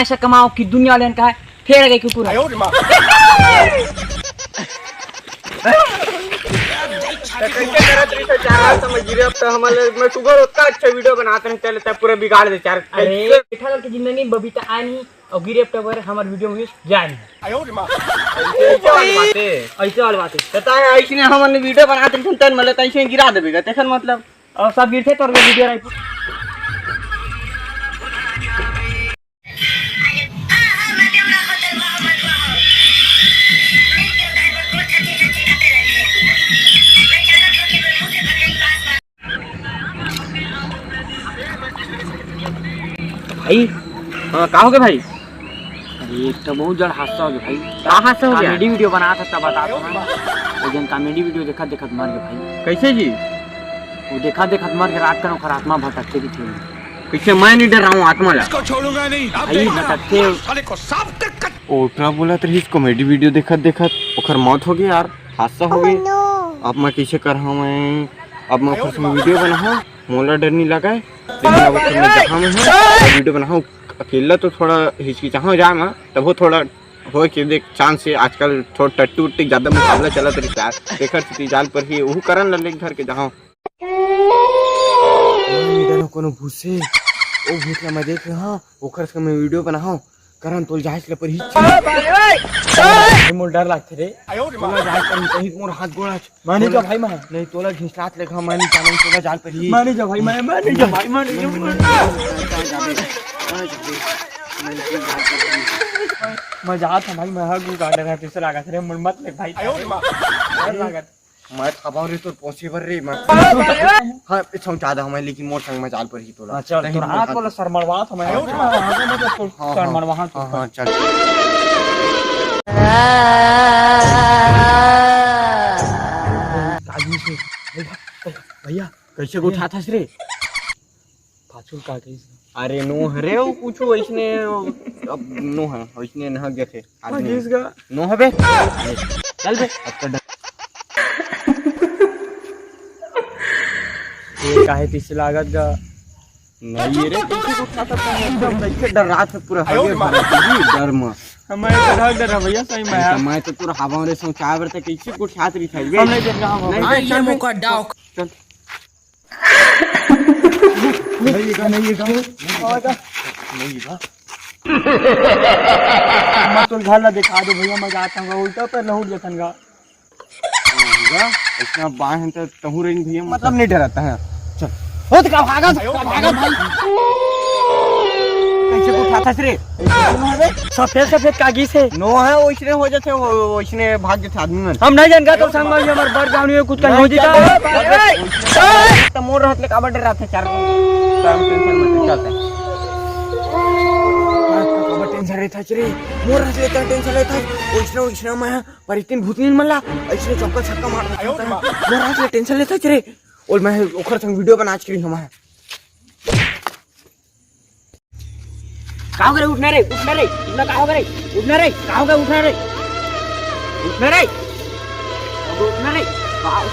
पैसा कमाओ कि दुनिया वाले का है फेर गई कुकुर अच्छा वीडियो बनाते हैं चलते पूरा बिगाड़ दे चार। अरे बैठा की जिंदगी बबीता आए नहीं और गिरे पर हमारे वीडियो में जाए नहीं ऐसे वाली बात है ऐसे हमने वीडियो बनाते हैं तन मतलब ऐसे गिरा देबेगा तखन मतलब और सब गिरते तोर वीडियो राई भाई हाँ का हो गया भाई? अरे एक तो बहुत जड़ हादसा हो गया भाई। क्या हादसा हो गया? कॉमेडी वीडियो बना था तब बता वो जन कॉमेडी वीडियो देखा देखा मर गया भाई। कैसे जी? वो देखा देखा मर गया रात का ओखर आत्मा भटकते भी थे। कैसे मैं नहीं डर रहा हूँ आत्मा ला इसको छोड़ूंगा नहीं भाई भटकते साले को साफ कर ओटरा बोला तो इस कॉमेडी वीडियो देखत देखत ओखर मौत हो गई यार हादसा हो गई। अब मैं कैसे कर रहा मैं अब मैं ओखर वीडियो बनाऊं मोला डर नहीं लगा लेकिन अब ओखर में जहाँ में है वीडियो बनाऊं अकेला तो थोड़ा हिचकिचाहूं जा मैं तब वो थोड़ा हो कि देख चांस से आजकल थोड़ा टट्टू उट्टी ज्यादा मुकाबला चला तरी यार देखर थी जाल पर ही वो करन लले घर के जहाँ कोनो भूसे ओ भूत मैं देख रहा ओखर से मैं वीडियो बनाऊं करन तोल जाइस ले पर ही मोर डर लगते रे तोला जाल पर ही कहीं मोर हाथ गोड़ा मानी जा भाई मैं नहीं तोला घिसलात लेखा मैं नहीं जाने तोला जाल पर ही मानी जा भाई मैं मानी जा भाई मानी मैं जात था भाई मैं हर गु गार्डन है तीसरा लागत रे मन मत ले भाई डर लागत मैं खबाव रे तो पॉसिबल रे मैं हां पीछे चाहता हूं लेकिन मोर संग में जाल पर ही तोला चल तोर हाथ वाला सर मरवा था मैं सर मरवा हां चल काजी से भैया कैसे को उठा था रे फाचुल का गई अरे नो हरे वो कुछ वैसने अब नो है वैसने न गए थे आदमी नो हबे चल बे अब ये काहे पीछे लागत गा नहीं रे कैसे को उठा था एकदम कैसे डर रहा था पूरा हवे डर में हमारे तो डर भैया सही में मैं तो पूरा हवा रे सो चाय बरते कैसे को उठा तरी था हम नहीं देख रहा नहीं चल मुका डाउ चल नहीं बा मैं तो घर ला दिखा दो भैया मैं जाता हूँ उल्टा पर लहूट जतनगा इतना बाहर तो तहु रही भैया मतलब नहीं डराता है चल होत का भागा भाई कैसे को उठा था रे सफेद सफेद कागी से नो है ओइसने हो जाते ओइसने भाग जाते आदमी में हम नहीं जानगा तो संग में हमार बड़ गांव में कुछ कहीं हो जीता तो मोर रहत ले का डर रहा था चार टेंशन मत चलते टेंशन रहता रे मोर रहत ले टेंशन रहता ओइसने मैं पर इतनी भूतनीन मल्ला ऐसे चौका छक्का मार देता मोर रहत ले टेंशन लेता रे और मैं ओखर संग वीडियो बना के हम है काहो करे उठना रे इतना काहो करे उठना रे काहो करे उठना रे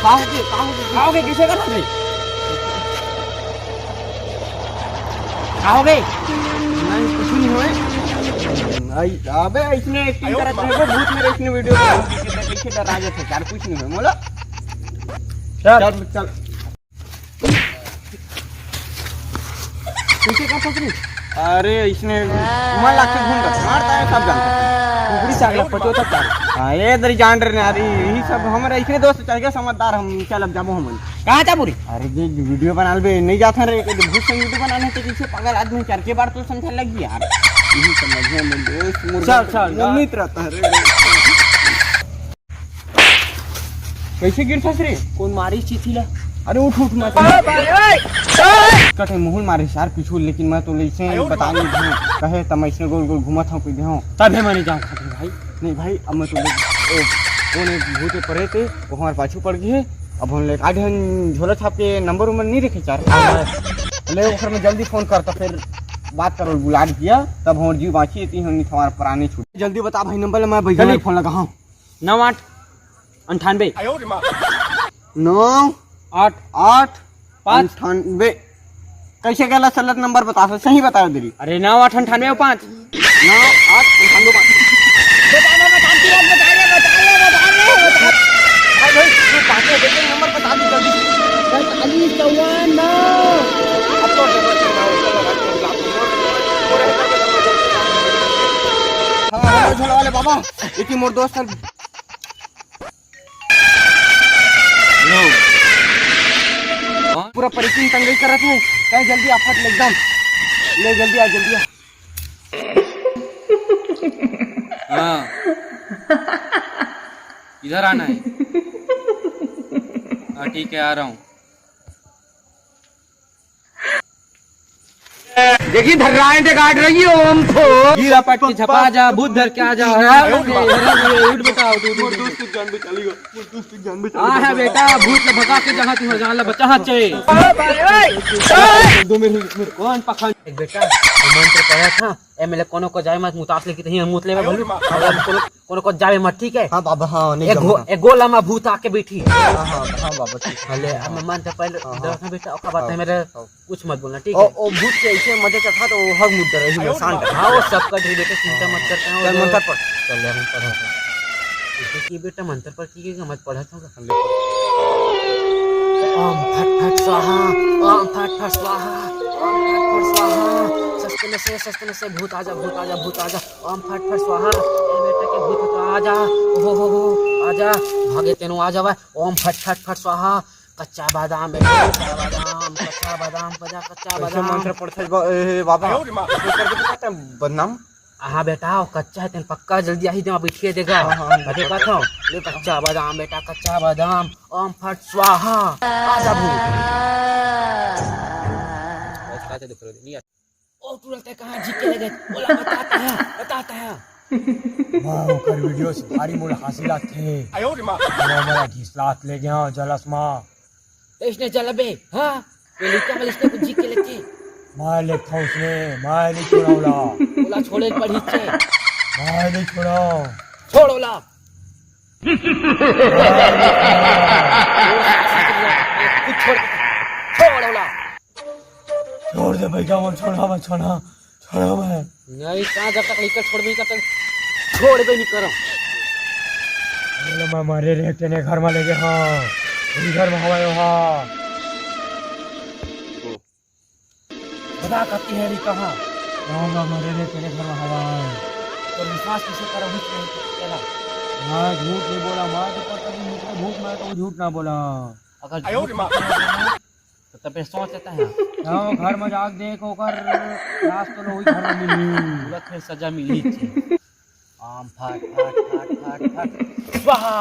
काहो के किसे करना रे काहो के नहीं कुछ नहीं होए आई अबे इसने एक्टिंग करत है भूत मेरे इसने वीडियो कैसे डरा जाते यार कुछ नहीं है मोला चल कैसे कर सकते अरे इसने मन लाके घूम कर मारता है सब जानता है कुकड़ी सागला पचोता था हां ये दरी जान रहे अरे यही सब हमारे इसने दोस्त चल गए समझदार हम चल अब जाबो हम कहां जा पूरी अरे ये वीडियो बनाल बे नहीं जाता रे भूत संग वीडियो बनाने के पीछे पागल आदमी चार के बार तो समझ लगी यार यही समझने में दोस्त चल नहीं रहता है रे कैसे गिरता रे कौन मारी चिथिला अरे उठ मत कटे मुहुल मारे यार पीछू लेकिन मैं तो ऐसे बता नहीं दूं कहे तब मैं इसने गोल गोल घुमत हूं पीछे हूं तभी मैं नहीं जाऊं खातिर भाई नहीं भाई अब मैं तो कोने भूत पड़े थे वो हमारे पाछू पड़ गए अब हम ले आधे झोला छाप के नंबर उम्र नहीं रखे चार ले ओखर में जल्दी फोन करता फिर बात करो बुला दिया तब हम जीव बाकी थी हम हमारे पुराने छूट जल्दी बता भाई नंबर मैं भाई फोन लगा हूं 98 9 8 8 98 कैसे गला सलत नंबर बता सही बता दे अरे 98 98 5 ना आज उठानो भाई भाई तू पाके देखे नंबर बता दी जल्दी 4554 अब तो जबरदस्त ना हो हाँ झोला वाले बाबा एक ही मोर दोस्त है लो पूरा परिचय तंगई करत है कहे जल्दी आफत एकदम ले जल्दी आ हाँ इधर आना है हाँ ठीक है आ रहा हूँ देखिए धर रहा है काट रही हो हमको हीरा पट के छपा जा भूत धर के आ जा उठ बताओ हाँ है बेटा भूत ने भगा के जहाँ तुम्हें जहाँ बच्चा हाथ चाहिए कौन पखंड एक बेटा मंत्र पढ़ा था एमएलए कोनो को जाए मत मुतासले की तही मुतले में बोलू कोनो को जावे मत ठीक है हाँ बाबा हाँ नहीं एक गोला में भूत आके बैठी हाँ बाबा ठीक हले अब मैं मंत्र पहले दरअसल बेटा ओका बात है मेरे कुछ मत बोलना ठीक है ओ भूत के ऐसे मजे का था तो वो हग मुद्दा रही है शांत हाँ वो सब कर बेटा चिंता मत करता हूँ चल मंत्र पढ़ चल ले हम पढ़ा इसलिए कि बेटा मंत्र पर की मत पढ़ा था ओम फट फट स्वाहा ओम फट फट स्वाहा ओम फट फट स्वाहा शस्त्र से भूत आजा भूत आजा भूत आजा ओम फट फट स्वाहा ए बेटा के भूत तो आजा हो आजा भागे तेनु आ जावा ओम फट फट फट स्वाहा कच्चा बादाम बेटा कच्चा बादाम बजा कच्चा बादाम मंत्र पढ़ते बाबा बदनाम हाँ बेटा कच्चा है तेन पक्का जल्दी आई दे बैठिए देगा अरे बात हो ले कच्चा बादाम बेटा कच्चा बादाम ओम फट स्वाहा आजा भूत ओ तुरंत कहाँ जी के लगे बोला बताता है वाह कर वीडियो से भारी मोल हासिलात थे हमारा 20 लाख ले गया जलसमा तो इसने जलबे हाँ पहले का इसने कुछ जी के लेके मालिक था उसने मालिक छोड़ावला बोला छोड़े पढ़ी छे मालिक छोड़ो छोड़ोला छोड़ोला छोड़ दे भाई क्या छोड़ा मैं नहीं कहाँ जब तक लेकर छोड़ भी तब तक छोड़ भी नहीं करो मैं मरे रहते ने घर में ले गए हाँ घर में हवायो हाँ बता करती है कहाँ मरे रहते ने घर में हवा तो विश्वास कैसे करो मैं झूठ नहीं बोला मैं तो झूठ मैं तो झूठ ना बोला अगर तो तब सोच लेता है घर में जाग देखो कर लाश तो वही घर में मिली फिर सजा मिली थी आम फट फट फट फट फट स्वाहा